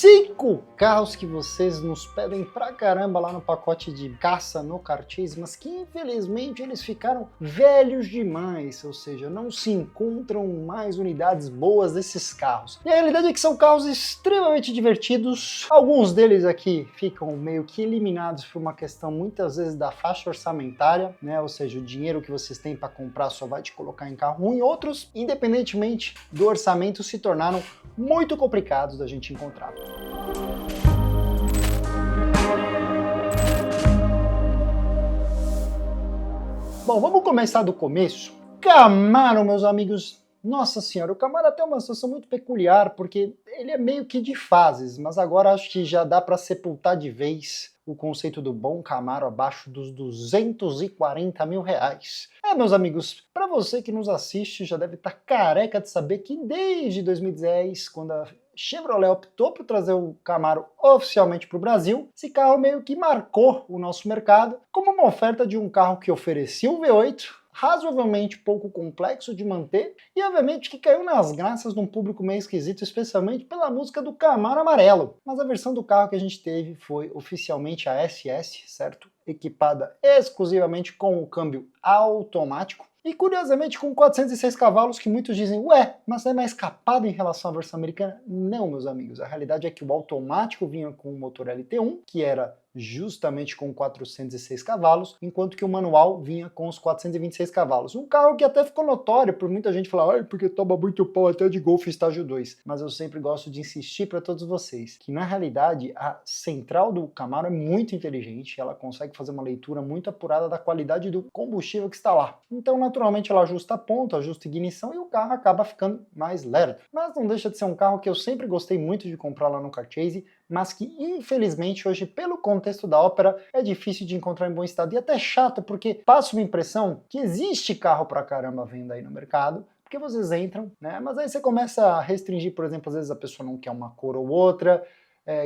5 carros que vocês nos pedem pra caramba lá no pacote de caça no Carchase, mas que infelizmente eles ficaram velhos demais, ou seja, não se encontram mais unidades boas desses carros. E a realidade é que são carros extremamente divertidos, alguns deles aqui ficam meio que eliminados por uma questão muitas vezes da faixa orçamentária, né? Ou seja, o dinheiro que vocês têm para comprar só vai te colocar em carro ruim, outros, independentemente do orçamento, se tornaram muito complicados da gente encontrar. Bom, vamos começar do começo. Camaro, meus amigos, nossa senhora, o Camaro tem uma situação muito peculiar, porque ele é meio que de fases, mas agora acho que já dá para sepultar de vez o conceito do bom Camaro abaixo dos 240 mil reais. Meus amigos, para você que nos assiste já deve estar careca de saber que desde 2010, quando a Chevrolet optou por trazer o Camaro oficialmente para o Brasil, esse carro meio que marcou o nosso mercado como uma oferta de um carro que oferecia o V8, razoavelmente pouco complexo de manter e obviamente que caiu nas graças de um público meio esquisito, especialmente pela música do Camaro amarelo. Mas a versão do carro que a gente teve foi oficialmente a SS, certo? Equipada exclusivamente com o câmbio automático. E curiosamente com 406 cavalos, que muitos dizem, ué, mas é mais capado em relação à versão americana? Não, meus amigos, a realidade é que o automático vinha com o motor LT1, que era justamente com 406 cavalos, enquanto que o manual vinha com os 426 cavalos. Um carro que até ficou notório por muita gente falar, ai, porque toma muito pau até de Golf estágio 2. Mas eu sempre gosto de insistir para todos vocês que, na realidade, a central do Camaro é muito inteligente, ela consegue fazer uma leitura muito apurada da qualidade do combustível que está lá. Então, naturalmente, ela ajusta a ponta, ajusta a ignição e o carro acaba ficando mais lerdo. Mas não deixa de ser um carro que eu sempre gostei muito de comprar lá no Carchase, mas que infelizmente hoje, pelo contexto da Opera, é difícil de encontrar em bom estado e até chato, porque passa uma impressão que existe carro pra caramba à venda aí no mercado, porque vocês entram, né? Mas aí você começa a restringir, por exemplo, às vezes a pessoa não quer uma cor ou outra,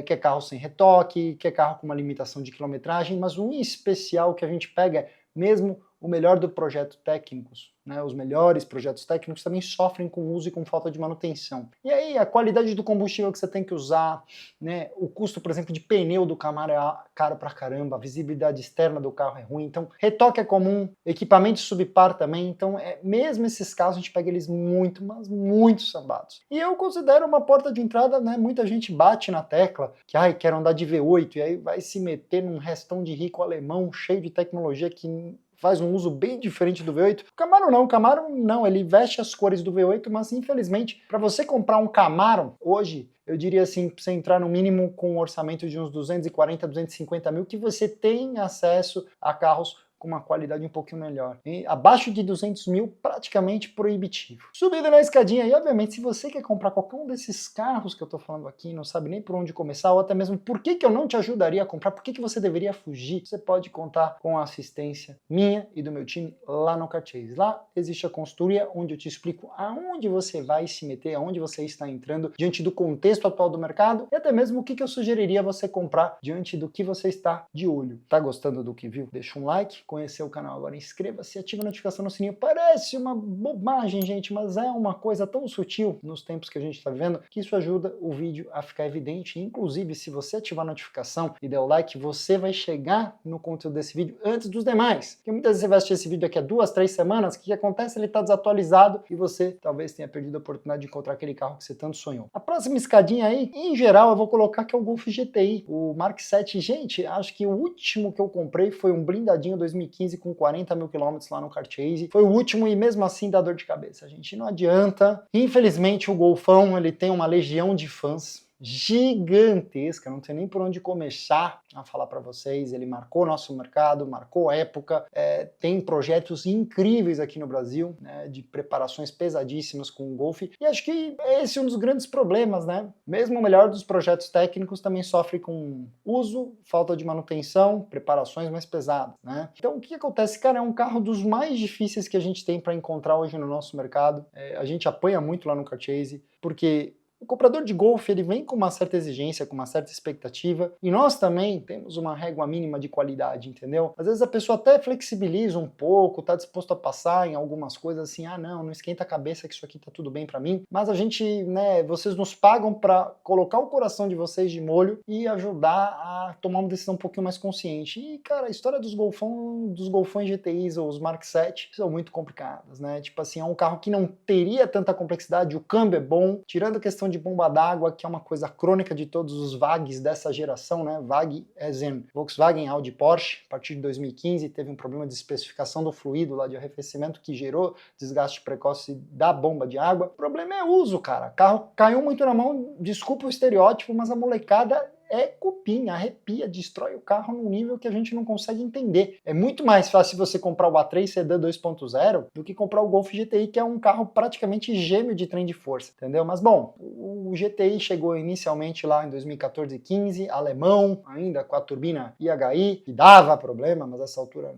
quer carro sem retoque, quer carro com uma limitação de quilometragem, mas um especial que a gente pega é mesmo o melhor do projeto técnicos, né? Os melhores projetos técnicos também sofrem com uso e com falta de manutenção. E aí a qualidade do combustível que você tem que usar, né? O custo, por exemplo, de pneu do Camaro é caro pra caramba, a visibilidade externa do carro é ruim, então retoque é comum, equipamento subpar também, então mesmo esses carros a gente pega eles muito, mas muito sambados. E eu considero uma porta de entrada, né? Muita gente bate na tecla que, ai, quero andar de V8, e aí vai se meter num restão de rico alemão cheio de tecnologia que faz um uso bem diferente do V8. O Camaro não, ele veste as cores do V8, mas infelizmente, para você comprar um Camaro hoje, eu diria assim, para você entrar no mínimo com um orçamento de uns 240, 250 mil, que você tem acesso a carros com uma qualidade um pouquinho melhor. E abaixo de 200 mil, praticamente proibitivo. Subindo na escadinha aí, obviamente, se você quer comprar qualquer um desses carros que eu tô falando aqui, não sabe nem por onde começar, ou até mesmo por que eu não te ajudaria a comprar, por que você deveria fugir, você pode contar com a assistência minha e do meu time lá no Carchase. Lá existe a consultoria, onde eu te explico aonde você vai se meter, aonde você está entrando, diante do contexto atual do mercado, e até mesmo o que eu sugeriria você comprar diante do que você está de olho. Tá gostando do que viu? Deixa um like, conhecer o canal agora, inscreva-se, ative a notificação no sininho. Parece uma bobagem, gente, mas é uma coisa tão sutil nos tempos que a gente está vivendo que isso ajuda o vídeo a ficar evidente. Inclusive, se você ativar a notificação e der o like, você vai chegar no conteúdo desse vídeo antes dos demais. Porque muitas vezes você vai assistir esse vídeo daqui a 2, 3 semanas, o que acontece? Ele está desatualizado e você talvez tenha perdido a oportunidade de encontrar aquele carro que você tanto sonhou. A próxima escadinha aí, em geral, eu vou colocar que é o Golf GTI, o Mark 7. Gente, acho que o último que eu comprei foi um blindadinho 2015 com 40 mil quilômetros lá no Carchase. Foi o último e mesmo assim dá dor de cabeça, gente. Não adianta. Infelizmente o Golfão, ele tem uma legião de fãs gigantesca, não tem nem por onde começar a falar para vocês. Ele marcou nosso mercado, marcou época, tem projetos incríveis aqui no Brasil, né, de preparações pesadíssimas com o Golf, e acho que esse é um dos grandes problemas, né? Mesmo o melhor dos projetos técnicos também sofre com uso, falta de manutenção, preparações mais pesadas, né? Então o que acontece? Cara, é um carro dos mais difíceis que a gente tem para encontrar hoje no nosso mercado. A gente apanha muito lá no Carchase, porque O comprador de Golf, ele vem com uma certa exigência, com uma certa expectativa, e nós também temos uma régua mínima de qualidade, entendeu? Às vezes a pessoa até flexibiliza um pouco, tá disposto a passar em algumas coisas assim, ah não esquenta a cabeça que isso aqui tá tudo bem pra mim, mas a gente, né, vocês nos pagam pra colocar o coração de vocês de molho e ajudar a tomar uma decisão um pouquinho mais consciente. E, cara, a história dos golfões GTIs ou os Mark 7 são muito complicadas, né? Tipo assim, é um carro que não teria tanta complexidade, o câmbio é bom, tirando a questão de bomba d'água, que é uma coisa crônica de todos os VAGs dessa geração, né? VAG as in Volkswagen, Audi, Porsche, a partir de 2015 teve um problema de especificação do fluido lá de arrefecimento que gerou desgaste precoce da bomba de água. O problema é o uso, cara. O carro caiu muito na mão, desculpa o estereótipo, mas a molecada é cupim, arrepia, destrói o carro num nível que a gente não consegue entender. É muito mais fácil você comprar o A3 Sedan 2.0 do que comprar o Golf GTI, que é um carro praticamente gêmeo de trem de força, entendeu? Mas bom, o GTI chegou inicialmente lá em 2014 e 15, alemão, ainda com a turbina IHI, que dava problema, mas essa altura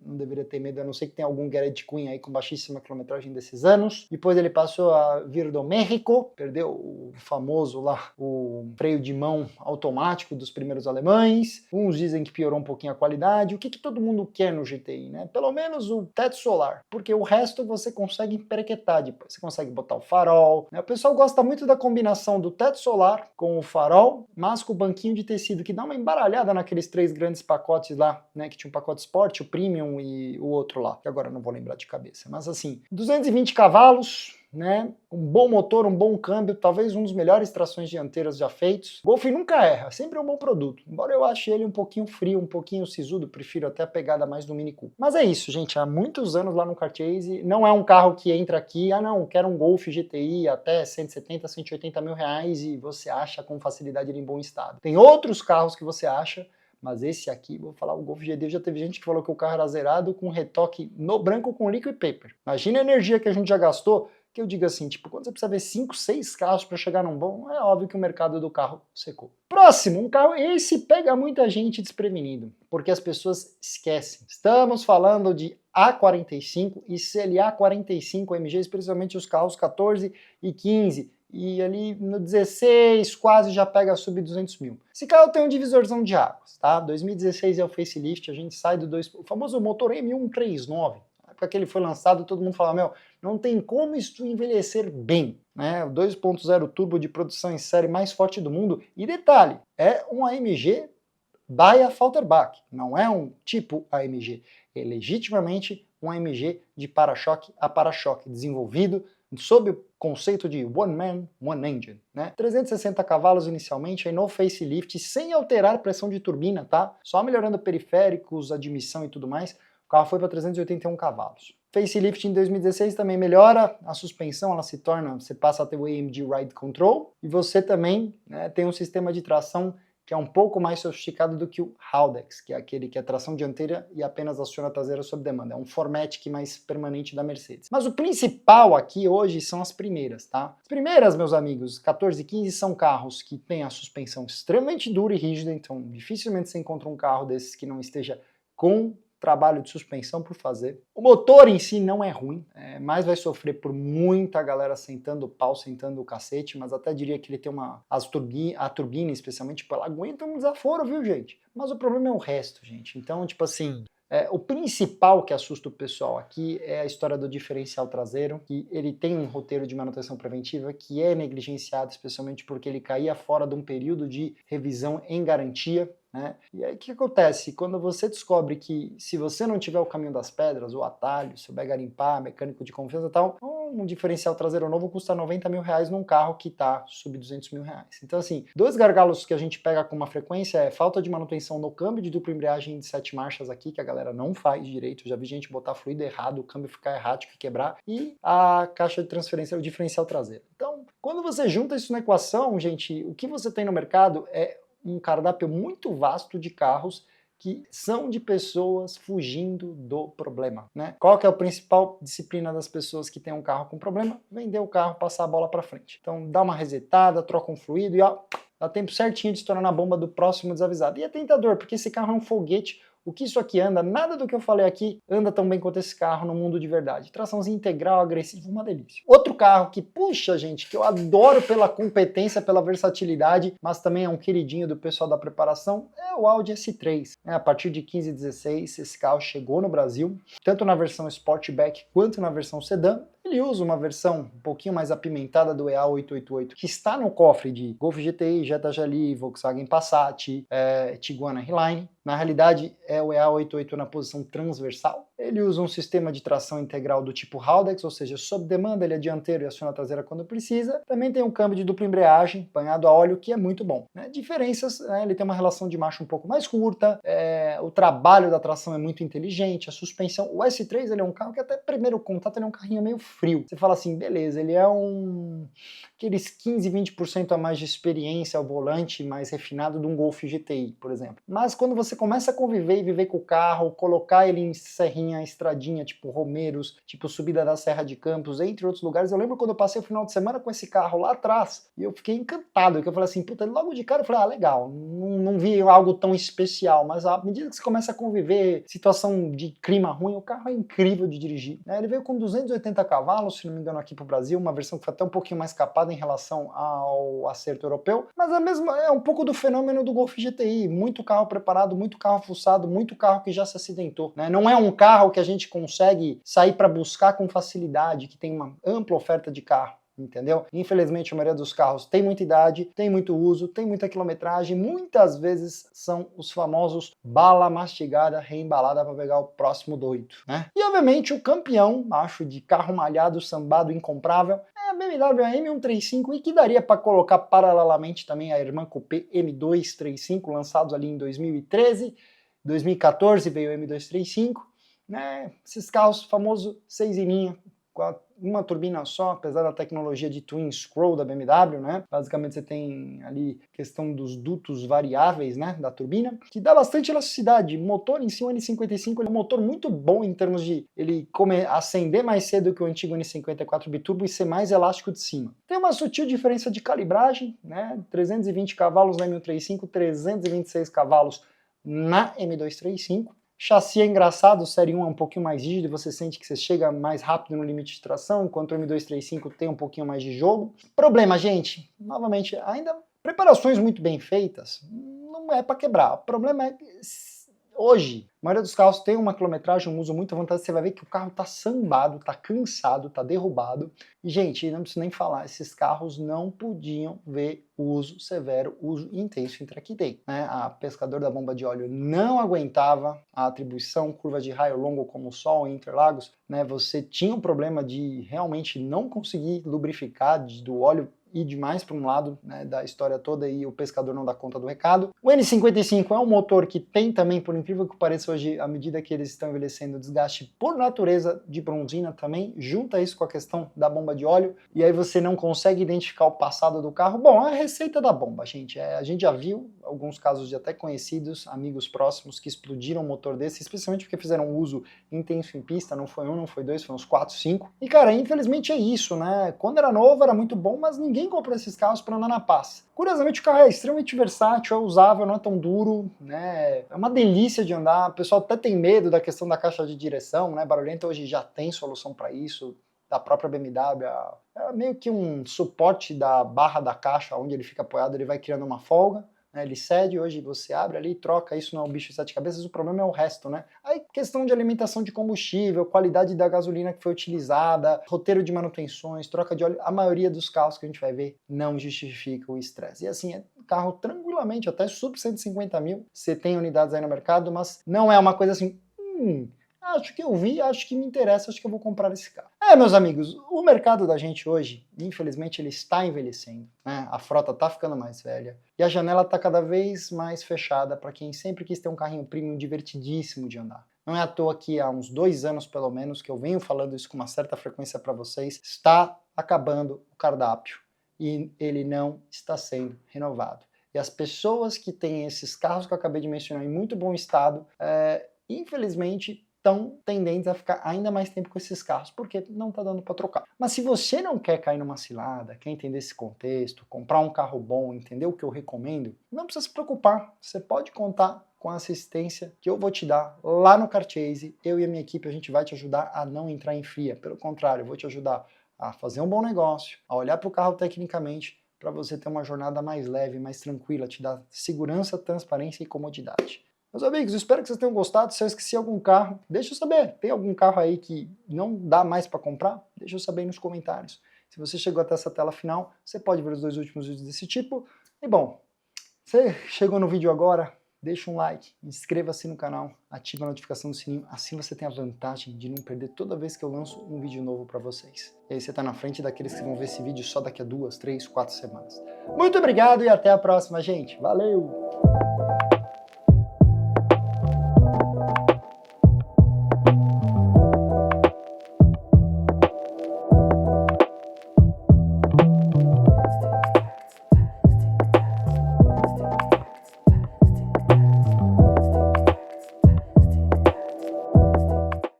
não deveria ter medo, a não ser que tenha algum Garage Queen aí com baixíssima quilometragem desses anos. Depois ele passou a vir do México, perdeu o famoso lá, o freio de mão automático dos primeiros alemães, uns dizem que piorou um pouquinho a qualidade. O que todo mundo quer no GTI, né? Pelo menos o teto solar, porque o resto você consegue emperequetar depois, você consegue botar o farol, né? O pessoal gosta muito da combinação do teto solar com o farol, mas com o banquinho de tecido, que dá uma embaralhada naqueles 3 grandes pacotes lá, né? Que tinha um pacote Sport, o Premium e o outro lá, que agora eu não vou lembrar de cabeça, mas assim, 220 cavalos, né? Um bom motor, um bom câmbio, talvez um dos melhores trações dianteiras já feitos. Golf nunca erra, sempre é um bom produto. Embora eu ache ele um pouquinho frio, um pouquinho sisudo, prefiro até a pegada mais do Mini Cooper. Mas é isso, gente, há muitos anos lá no Carchase, não é um carro que entra aqui, ah não, quero um Golf GTI até 170, 180 mil reais e você acha com facilidade ele em bom estado. Tem outros carros que você acha, mas esse aqui, vou falar, o Golf GTI, já teve gente que falou que o carro era zerado com retoque no branco com liquid paper. Imagina a energia que a gente já gastou, que eu digo assim, tipo, quando você precisa ver 5, 6 carros para chegar num bom, é óbvio que o mercado do carro secou. Próximo, um carro, esse pega muita gente desprevenido, porque as pessoas esquecem. Estamos falando de A45 e CLA 45 AMG, especialmente os carros 14 e 15, e ali no 16 quase já pega sub 200 mil. Esse carro tem um divisorzão de águas, tá? 2016 é o facelift, a gente sai do o famoso motor M139. Que ele foi lançado, todo mundo fala, meu, não tem como isso envelhecer bem, né? O 2.0 turbo de produção em série mais forte do mundo. E detalhe, é um AMG by a Falterbach, não é um tipo AMG, é legitimamente um AMG de para-choque a para-choque, desenvolvido sob o conceito de One Man, One Engine, né? 360 cavalos inicialmente, aí no facelift, sem alterar pressão de turbina, tá? Só melhorando periféricos, admissão e tudo mais. O carro foi para 381 cavalos. Facelift em 2016 também melhora a suspensão, ela se torna, você passa a ter o AMG Ride Control e você também, né, tem um sistema de tração que é um pouco mais sofisticado do que o Haldex, que é aquele que é tração dianteira e apenas aciona a traseira sob demanda. É um Formatic mais permanente da Mercedes. Mas o principal aqui hoje são as primeiras, tá? As primeiras, meus amigos, 14 e 15, são carros que têm a suspensão extremamente dura e rígida, então dificilmente você encontra um carro desses que não esteja com trabalho de suspensão por fazer. O motor em si não é ruim, mas vai sofrer por muita galera sentando o pau, sentando o cacete, mas até diria que ele tem a turbina especialmente, tipo, ela aguenta um desaforo, viu, gente? Mas o problema é o resto, gente. Então, tipo assim, o principal que assusta o pessoal aqui é a história do diferencial traseiro, que ele tem um roteiro de manutenção preventiva que é negligenciado, especialmente porque ele caía fora de um período de revisão em garantia, né? E aí o que acontece? Quando você descobre que se você não tiver o caminho das pedras, o atalho, souber garimpar, mecânico de confiança e tal, um diferencial traseiro novo custa 90 mil reais num carro que está sub 200 mil reais. Então assim, 2 gargalos que a gente pega com uma frequência é falta de manutenção no câmbio de dupla embreagem de 7 marchas aqui, que a galera não faz direito, eu já vi gente botar fluido errado, o câmbio ficar errático e quebrar, e a caixa de transferência, o diferencial traseiro. Então, quando você junta isso na equação, gente, o que você tem no mercado é um cardápio muito vasto de carros que são de pessoas fugindo do problema, né? Qual que é a principal disciplina das pessoas que têm um carro com problema? Vender o carro, passar a bola para frente. Então dá uma resetada, troca um fluido e ó, dá tempo certinho de estourar na bomba do próximo desavisado. E é tentador, porque esse carro é um foguete, O que isso aqui anda, nada do que eu falei aqui anda tão bem quanto esse carro no mundo de verdade. Traçãozinha integral, agressiva, uma delícia. Outro carro que, puxa gente, que eu adoro pela competência, pela versatilidade, mas também é um queridinho do pessoal da preparação, é o Audi S3. A partir de 15 e 16, esse carro chegou no Brasil, tanto na versão Sportback quanto na versão Sedã. Ele usa uma versão um pouquinho mais apimentada do EA888, que está no cofre de Golf GTI, Jetta Jali, Volkswagen Passat, Tiguan R-Line. Na realidade, é o EA88 na posição transversal. Ele usa um sistema de tração integral do tipo Haldex, ou seja, sob demanda ele é dianteiro e aciona a traseira quando precisa. Também tem um câmbio de dupla embreagem, banhado a óleo, que é muito bom. Diferenças, ele tem uma relação de marcha um pouco mais curta, o trabalho da tração é muito inteligente, a suspensão. O S3 ele é um carro que até primeiro contato ele é um carrinho meio frio. Você fala assim, beleza, ele é aqueles 15, 20% a mais de experiência ao volante mais refinado de um Golf GTI, por exemplo. Mas quando você começa a conviver e viver com o carro, colocar ele em serrinha, estradinha, tipo Romeiros, tipo subida da Serra de Campos, entre outros lugares. Eu lembro quando eu passei o final de semana com esse carro lá atrás, e eu fiquei encantado, porque eu falei assim, puta, logo de cara eu falei, legal, não vi algo tão especial, mas à medida que você começa a conviver, situação de clima ruim, o carro é incrível de dirigir. Ele veio com 280 cavalos, se não me engano, aqui pro Brasil, uma versão que foi até um pouquinho mais capada em relação ao acerto europeu, mas é um pouco do fenômeno do Golf GTI, muito carro preparado, muito carro fuçado, muito carro que já se acidentou. Não é um carro que a gente consegue sair para buscar com facilidade, que tem uma ampla oferta de carro. Entendeu? Infelizmente a maioria dos carros tem muita idade, tem muito uso, tem muita quilometragem, muitas vezes são os famosos bala mastigada, reembalada para pegar o próximo doido, né? E obviamente o campeão, acho, de carro malhado, sambado, incomprável, é a BMW M135 e que daria para colocar paralelamente também a irmã Coupé M235, lançados ali em 2013, 2014 veio o M235, né? Esses carros famosos 6 em linha, com uma turbina só, apesar da tecnologia de Twin Scroll da BMW, né? Basicamente você tem ali questão dos dutos variáveis, né, da turbina, que dá bastante elasticidade. Motor em si, o N55, ele é um motor muito bom em termos de ele acender mais cedo que o antigo N54 biturbo e ser mais elástico de cima. Tem uma sutil diferença de calibragem, né? 320 cavalos na M135, 326 cavalos na M235. Chassi é engraçado, o Série 1 é um pouquinho mais rígido, você sente que você chega mais rápido no limite de tração, enquanto o M235 tem um pouquinho mais de jogo. Problema, gente, novamente, ainda preparações muito bem feitas, não é para quebrar. O problema é que hoje, a maioria dos carros tem uma quilometragem, um uso muito vantajoso, você vai ver que o carro tá sambado, tá cansado, tá derrubado. E, gente, não preciso nem falar, esses carros não podiam ver uso severo, uso intenso em track day, né? A pescador da bomba de óleo não aguentava a atribuição, curva de raio longo como o Sol em Interlagos, né? Você tinha um problema de realmente não conseguir lubrificar, do óleo ir demais para um lado, né, da história toda e o pescador não dá conta do recado. O N55 é um motor que tem também, por incrível que pareça hoje, à medida que eles estão envelhecendo, desgaste por natureza de bronzina também, junta isso com a questão da bomba de óleo, e aí você não consegue identificar o passado do carro. Bom, é a receita da bomba, gente. A gente já viu alguns casos de até conhecidos, amigos próximos, que explodiram um motor desse, especialmente porque fizeram um uso intenso em pista, não foi um, não foi dois, foi uns 4, 5. E cara, infelizmente é isso, né? Quando era novo era muito bom, mas ninguém comprou esses carros para andar na paz. Curiosamente o carro é extremamente versátil, é usável, não é tão duro, né? É uma delícia de andar. O pessoal até tem medo da questão da caixa de direção, né? Barulhenta hoje já tem solução para isso, da própria BMW. É meio que um suporte da barra da caixa, onde ele fica apoiado, ele vai criando uma folga. Ele cede, hoje você abre ali, troca, isso não é um bicho de 7 cabeças, o problema é o resto, né? Aí questão de alimentação de combustível, qualidade da gasolina que foi utilizada, roteiro de manutenções, troca de óleo, a maioria dos carros que a gente vai ver não justifica o estresse. E assim, é carro tranquilamente, até sub 150 mil, você tem unidades aí no mercado, mas não é uma coisa assim, acho que eu vi, acho que me interessa, acho que eu vou comprar esse carro. Meus amigos, o mercado da gente hoje, infelizmente, ele está envelhecendo, né? A frota está ficando mais velha e a janela está cada vez mais fechada para quem sempre quis ter um carrinho premium divertidíssimo de andar. Não é à toa que há uns 2 anos, pelo menos, que eu venho falando isso com uma certa frequência para vocês, está acabando o cardápio e ele não está sendo renovado. E as pessoas que têm esses carros que eu acabei de mencionar em muito bom estado, infelizmente, estão tendentes a ficar ainda mais tempo com esses carros, porque não está dando para trocar. Mas se você não quer cair numa cilada, quer entender esse contexto, comprar um carro bom, entender o que eu recomendo, não precisa se preocupar, você pode contar com a assistência que eu vou te dar lá no Carchase. Eu e a minha equipe, a gente vai te ajudar a não entrar em fria, pelo contrário, eu vou te ajudar a fazer um bom negócio, a olhar para o carro tecnicamente, para você ter uma jornada mais leve, mais tranquila, te dar segurança, transparência e comodidade. Meus amigos, espero que vocês tenham gostado. Se eu esqueci algum carro, deixa eu saber. Tem algum carro aí que não dá mais para comprar? Deixa eu saber aí nos comentários. Se você chegou até essa tela final, você pode ver os 2 últimos vídeos desse tipo. E bom, você chegou no vídeo agora, deixa um like, inscreva-se no canal, ative a notificação do sininho, assim você tem a vantagem de não perder toda vez que eu lanço um vídeo novo para vocês. E aí você está na frente daqueles que vão ver esse vídeo só daqui a 2, 3, 4 semanas. Muito obrigado e até a próxima, gente. Valeu!